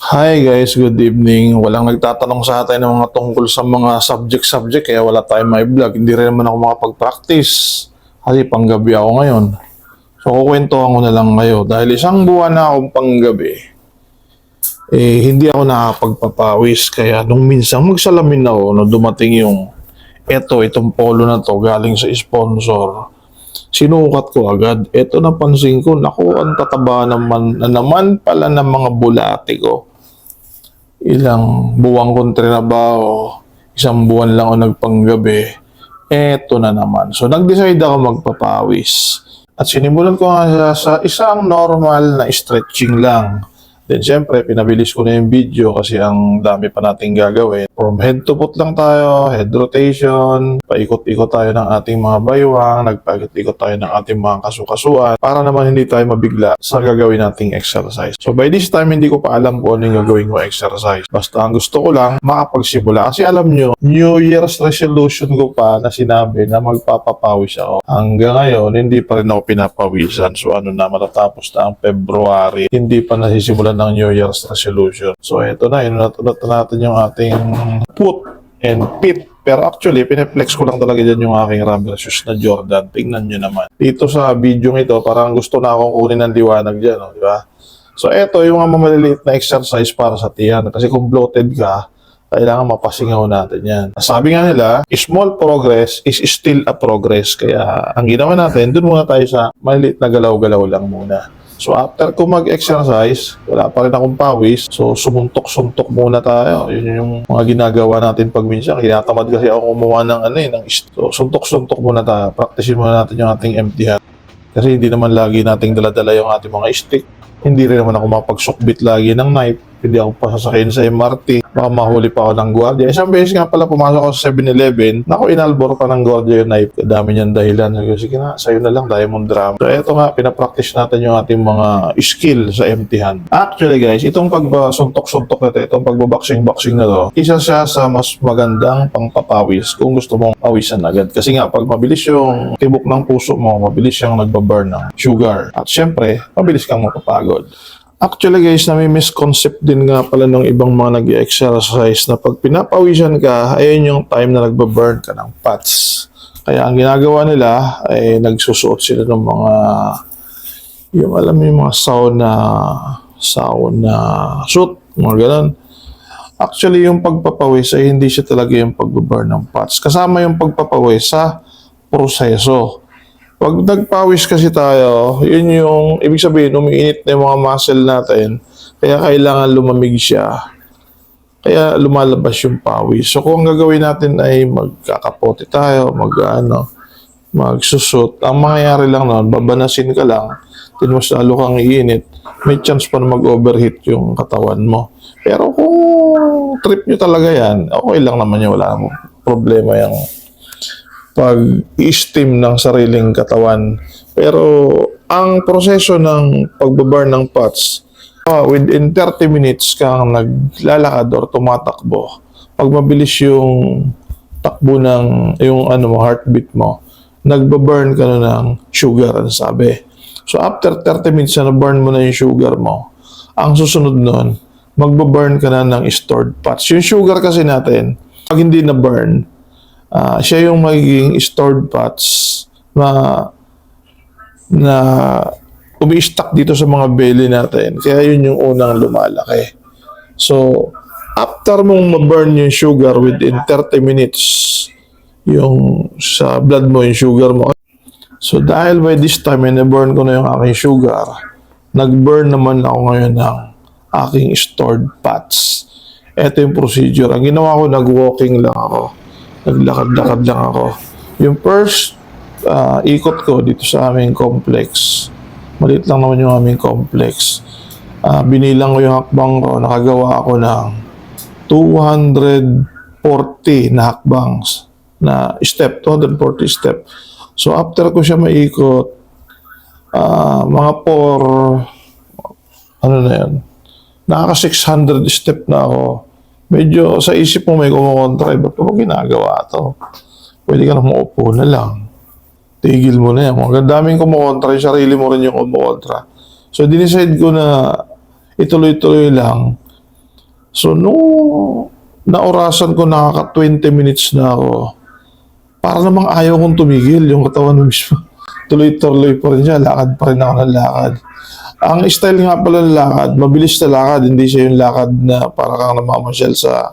Hi guys, good evening. Walang nagtatanong sa atin ng mga tungkol sa mga subject kaya wala tayong may vlog. Hindi rin naman ako makapag-practice kasi panggabi ako ngayon. So kukwentuhan ko na lang kayo dahil isang buwan na akong panggabi. Hindi ako nakapagpapawis kaya nung minsan magsalamin ako nung dumating yung itong polo na to galing sa sponsor. Sinukat ko agad. Ito napansin ko, naku, ang tataba naman pala ng mga bulate ko. Ilang buwang kong trinabaho, isang buwan lang ako nagpanggabi, eto na naman. So, nag-decide ako magpapawis. At sinimulan ko nga sa isang normal na stretching lang. Then, syempre, pinabilis ko na yung video kasi ang dami pa nating gagawin. From head to foot lang tayo, head rotation, paikot-ikot tayo ng ating mga baywang, nagpaikot-ikot tayo ng ating mga kasukasuan para naman hindi tayo mabigla sa gagawin nating exercise. So, by this time, hindi ko pa alam kung ano yung gagawin ko exercise. Basta ang gusto ko lang, makapagsimula. Kasi alam nyo, New Year's resolution ko pa na sinabi na magpapapawis ako. Hanggang ngayon, hindi pa rin ako pinapawisan. So, matatapos na ang February, hindi pa nasisimulan ng New Year's resolution. So, ito na, inunatunat natin yung ating foot and feet. Pero actually, pineflex ko lang talaga dyan yung aking rubber shoes na Jordan. Tingnan nyo naman. Dito sa video ito, parang gusto na akong kunin ng liwanag dyan, di ba? So, ito yung mga maliliit na exercise para sa tiyan. Kasi kung bloated ka, kailangan mapasingaw natin yan. Sabi nga nila, small progress is still a progress. Kaya, ang ginawa natin, dun muna tayo sa maliliit na galaw-galaw lang muna. So, after ko mag-exercise, wala pa rin akong pawis. So, sumuntok-suntok muna tayo. Yun yung mga ginagawa natin pag minsan. Kinatamad kasi ako kumuha So, suntok-suntok muna tayo. Practicein muna natin yung ating empty hand. Kasi hindi naman lagi nating dala-dala yung ating mga stick. Hindi rin naman ako mapagsukbit lagi ng knife. Hindi ako pasasakayin sa MRT. Baka mahuli pa ako ng gwardiya. Isang beses nga pala pumasok ako sa 7-Eleven. Naku, inalbor pa ng gwardiya yung knife. Dami niyang dahilan. Sige na, sa'yo na lang, Diamond Drama. So, eto nga, pinapractice natin yung ating mga skill sa empty hand. Actually guys, itong pagsuntok-suntok na ito, itong pagbaboxing-boxing na to, isa siya sa mas magandang pangpapawis kung gusto mong pawisan agad. Kasi nga, pag mabilis yung tibok ng puso mo, mabilis siyang nagbaburn ng sugar. At syempre, mabilis kang mapapagod. Actually guys, na may misconcept din nga pala ng ibang mga nag-exercise na pag pinapawisan ka, ayun yung time na nagbaburn ka ng fats. Kaya ang ginagawa nila ay nagsusuot sila ng mga, yung alam mo yung mga sauna suit, mga ganun. Actually, yung pagpapawis ay hindi siya talaga yung pagbaburn ng fats. Kasama yung pagpapawis sa proseso. Pag nagpawis kasi tayo, yun yung, ibig sabihin, umiinit na yung mga muscle natin, kaya kailangan lumamig siya. Kaya lumalabas yung pawis. So kung ang gagawin natin ay magkakapote tayo, magsusot, ang mangyayari lang noon, babanasin ka lang, mas lalo kang iinit, may chance pa na mag-overheat yung katawan mo. Pero kung trip nyo talaga yan, okay lang naman yun, wala namang problema yung pag-steam ng sariling katawan. Pero ang proseso ng pagbaburn ng fats, within 30 minutes kang naglalakad or tumatakbo, pag mabilis yung takbo ng yung heartbeat mo, nagbaburn ka na ng sugar, ang sabi. So after 30 minutes na burn mo na yung sugar mo, ang susunod nun, magbaburn ka na ng stored fats. Yung sugar kasi natin, pag hindi na burn, siya yung magiging stored fats na umi-stack dito sa mga belly natin. Kaya yun yung unang lumalaki. So, after mong ma-burn yung sugar within 30 minutes, yung sa blood mo, yung sugar mo. So, dahil by this time, na-burn ko na yung aking sugar, nag-burn naman ako ngayon ng aking stored fats. Ito yung procedure. Ang ginawa ko, nag-walking lang ako. Naglakad-lakad lang ako. Yung first ikot ko dito sa aming complex, maliit lang naman yung aming complex, binilang ko yung hakbang ko, nakagawa ako ng 240 na hakbangs na step, 240 step. So after ko siya maikot, mga nakaka 600 step na ako. Medyo sa isip mo may kumukontra, ba't mo ginagawa to? Pwede ka na maupo na lang. Tigil mo na yan. Ang daming kumukontra, yung sarili mo rin yung kumukontra. So, dinicide ko na ituloy-tuloy lang So, nung naorasan ko, nakaka 20 minutes na ako, para namang ayaw kong tumigil yung katawan mo mismo. Tuloy-tuloy pa rin siya, lakad pa rin ako ng lakad. Ang style nga pala ng lakad, mabilis na lakad, hindi siya yung lakad na para kang namamasyal sa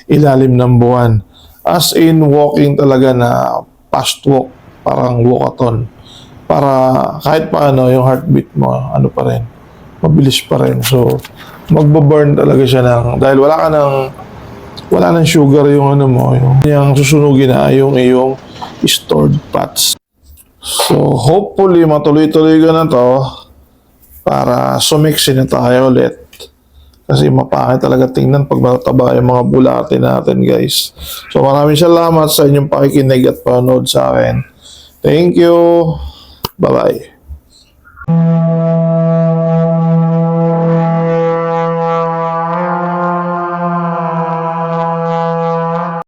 ilalim ng buwan. As in, walking talaga na fast walk, parang walkathon. Para kahit paano yung heartbeat mo, ano pa rin, mabilis pa rin. So, magbaburn talaga siya dahil wala nang sugar yung ano mo, yung susunugin na yung iyong stored fats. So, hopefully, matuloy-tuloy ko na to para sumiksi na tayo ulit. Kasi mapangit talaga tingnan pag mataba yung mga bulate natin, guys. So, maraming salamat sa inyong pakikinig at panood sa akin. Thank you. Bye-bye.